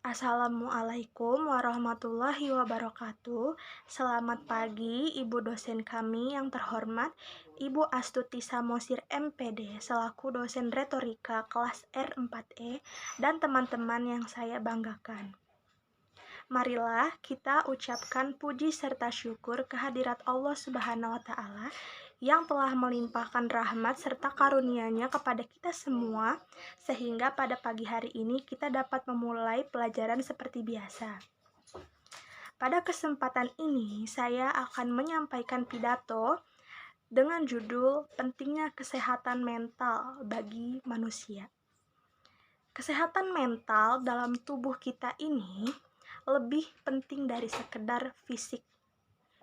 Assalamualaikum warahmatullahi wabarakatuh. Selamat pagi Ibu dosen kami yang terhormat, Ibu Astuti Samosir MPD selaku dosen retorika kelas R4E dan teman-teman yang saya banggakan. Marilah kita ucapkan puji serta syukur kehadirat Allah Subhanahu wa Ta'ala yang telah melimpahkan rahmat serta karunia-Nya kepada kita semua, sehingga pada pagi hari ini kita dapat memulai pelajaran seperti biasa. Pada kesempatan ini, saya akan menyampaikan pidato dengan judul Pentingnya Kesehatan Mental bagi Manusia. Kesehatan mental dalam tubuh kita ini lebih penting dari sekedar fisik.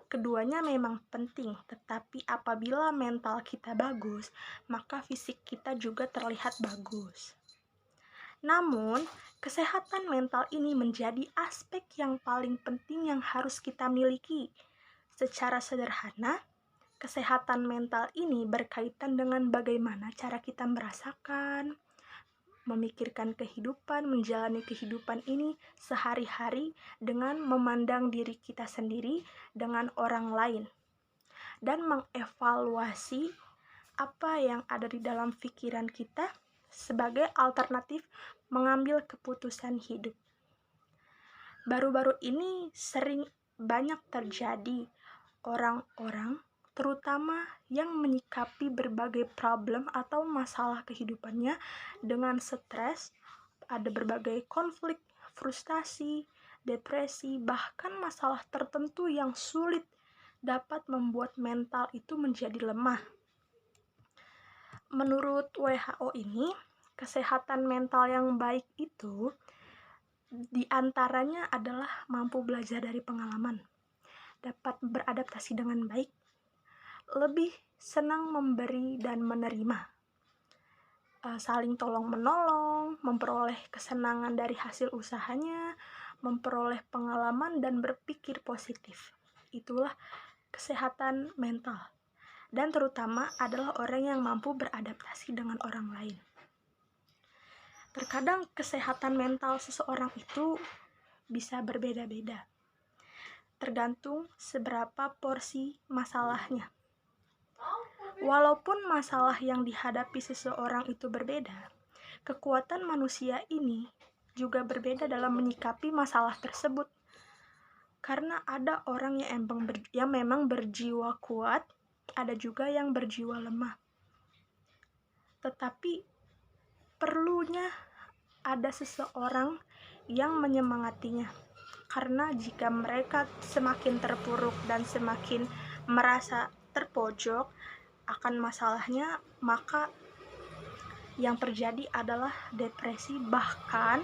Keduanya memang penting, tetapi apabila mental kita bagus, maka fisik kita juga terlihat bagus. Namun, kesehatan mental ini menjadi aspek yang paling penting yang harus kita miliki. Secara sederhana, kesehatan mental ini berkaitan dengan bagaimana cara kita merasakan, memikirkan kehidupan, menjalani kehidupan ini sehari-hari dengan memandang diri kita sendiri dengan orang lain dan mengevaluasi apa yang ada di dalam pikiran kita sebagai alternatif mengambil keputusan hidup. Baru-baru ini sering banyak terjadi orang-orang terutama yang menyikapi berbagai problem atau masalah kehidupannya dengan stres, ada berbagai konflik, frustasi, depresi, bahkan masalah tertentu yang sulit dapat membuat mental itu menjadi lemah. Menurut WHO ini, kesehatan mental yang baik itu diantaranya adalah mampu belajar dari pengalaman, dapat beradaptasi dengan baik, lebih senang memberi dan menerima, saling tolong-menolong, memperoleh kesenangan dari hasil usahanya, memperoleh pengalaman dan berpikir positif. Itulah kesehatan mental. Dan terutama adalah orang yang mampu beradaptasi dengan orang lain. Terkadang kesehatan mental seseorang itu bisa berbeda-beda, tergantung seberapa porsi masalahnya. Walaupun masalah yang dihadapi seseorang itu berbeda, kekuatan manusia ini juga berbeda dalam menyikapi masalah tersebut. Karena ada orang yang memang berjiwa kuat, ada juga yang berjiwa lemah. Tetapi perlunya ada seseorang yang menyemangatinya. Karena jika mereka semakin terpuruk dan semakin merasa terpojok akan masalahnya, maka yang terjadi adalah depresi, bahkan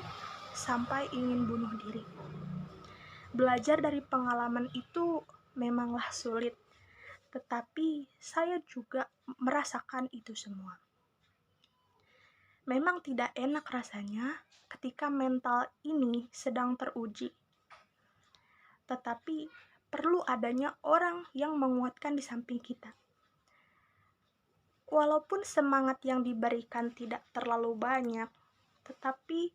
sampai ingin bunuh diri. Belajar dari pengalaman itu memanglah sulit, tetapi saya juga merasakan itu semua. Memang tidak enak rasanya ketika mental ini sedang teruji, tetapi perlu adanya orang yang menguatkan di samping kita. Walaupun semangat yang diberikan tidak terlalu banyak, tetapi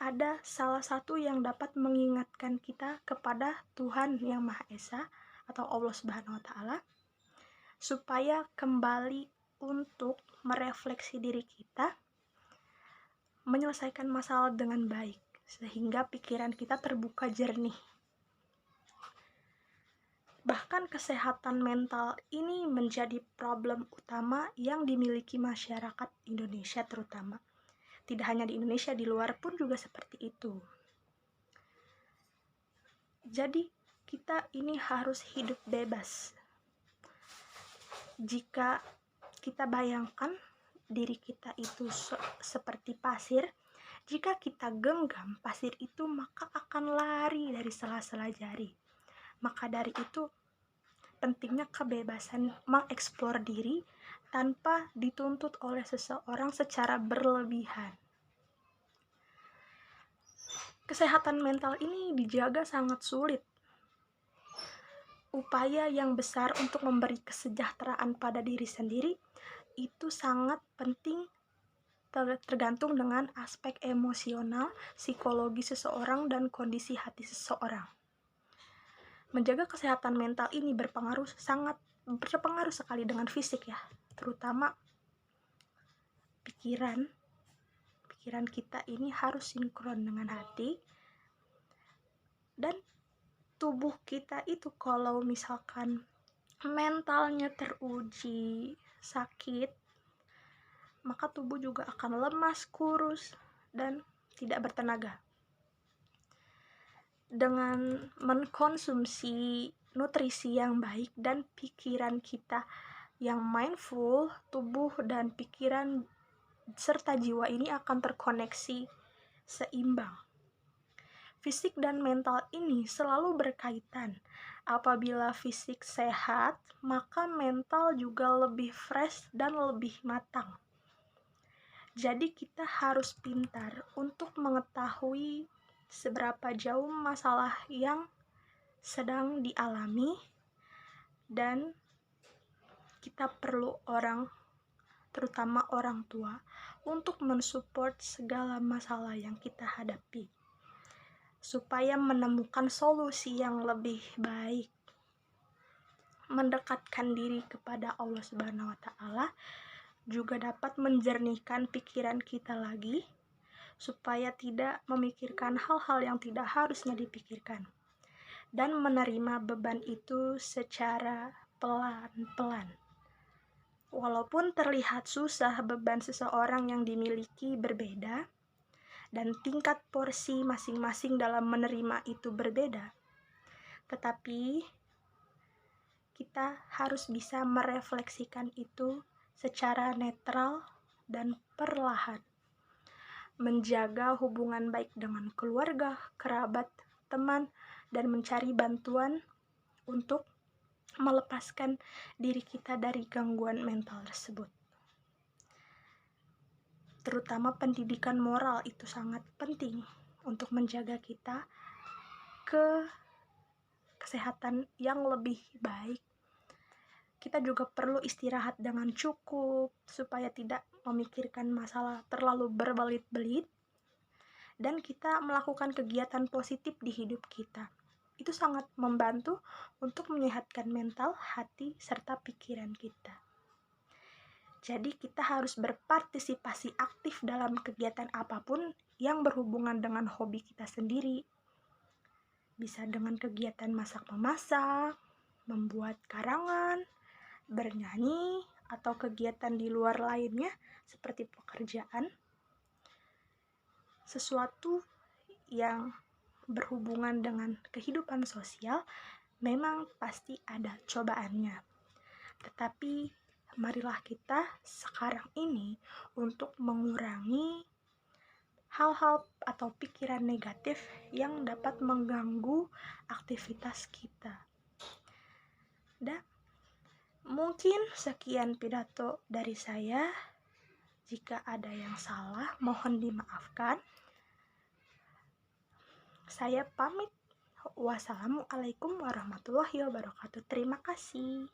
ada salah satu yang dapat mengingatkan kita kepada Tuhan Yang Maha Esa atau Allah Subhanahu wa Ta'ala, supaya kembali untuk merefleksi diri kita, menyelesaikan masalah dengan baik, sehingga pikiran kita terbuka jernih. Bahkan kesehatan mental ini menjadi problem utama yang dimiliki masyarakat Indonesia terutama. Tidak hanya di Indonesia, di luar pun juga seperti itu. Jadi kita ini harus hidup bebas. Jika kita bayangkan diri kita itu seperti pasir, jika kita genggam pasir itu maka akan lari dari sela-sela jari. Maka dari itu pentingnya kebebasan mengeksplor diri tanpa dituntut oleh seseorang secara berlebihan. Kesehatan mental ini dijaga sangat sulit. Upaya yang besar untuk memberi kesejahteraan pada diri sendiri itu sangat penting, tergantung dengan aspek emosional, psikologi seseorang, dan kondisi hati seseorang. Menjaga kesehatan mental ini berpengaruh sekali dengan fisik ya, terutama pikiran kita ini harus sinkron dengan hati, dan tubuh kita itu kalau misalkan mentalnya teruji sakit, maka tubuh juga akan lemas, kurus, dan tidak bertenaga. Dengan mengkonsumsi nutrisi yang baik dan pikiran kita yang mindful, tubuh dan pikiran serta jiwa ini akan terkoneksi seimbang. Fisik dan mental ini selalu berkaitan. Apabila fisik sehat, maka mental juga lebih fresh dan lebih matang. Jadi kita harus pintar untuk mengetahui seberapa jauh masalah yang sedang dialami, dan kita perlu terutama orang tua, untuk mensupport segala masalah yang kita hadapi, supaya menemukan solusi yang lebih baik, mendekatkan diri kepada Allah Subhanahu wa Ta'ala, juga dapat menjernihkan pikiran kita lagi, supaya tidak memikirkan hal-hal yang tidak harusnya dipikirkan, dan menerima beban itu secara pelan-pelan. Walaupun terlihat susah, beban seseorang yang dimiliki berbeda, dan tingkat porsi masing-masing dalam menerima itu berbeda, tetapi kita harus bisa merefleksikan itu secara netral dan perlahan. Menjaga hubungan baik dengan keluarga, kerabat, teman, dan mencari bantuan untuk melepaskan diri kita dari gangguan mental tersebut. Terutama pendidikan moral itu sangat penting untuk menjaga kita ke kesehatan yang lebih baik. Kita juga perlu istirahat dengan cukup supaya tidak memikirkan masalah terlalu berbelit-belit, dan kita melakukan kegiatan positif di hidup kita. Itu sangat membantu untuk menyehatkan mental, hati, serta pikiran kita. Jadi kita harus berpartisipasi aktif dalam kegiatan apapun yang berhubungan dengan hobi kita sendiri. Bisa dengan kegiatan masak-memasak, membuat karangan, bernyanyi, atau kegiatan di luar lainnya seperti pekerjaan. Sesuatu yang berhubungan dengan kehidupan sosial memang pasti ada cobaannya. Tetapi marilah kita sekarang ini untuk mengurangi hal-hal atau pikiran negatif yang dapat mengganggu aktivitas kita. Dan mungkin sekian pidato dari saya. Jika ada yang salah, mohon dimaafkan. Saya pamit. Wassalamualaikum warahmatullahi wabarakatuh. Terima kasih.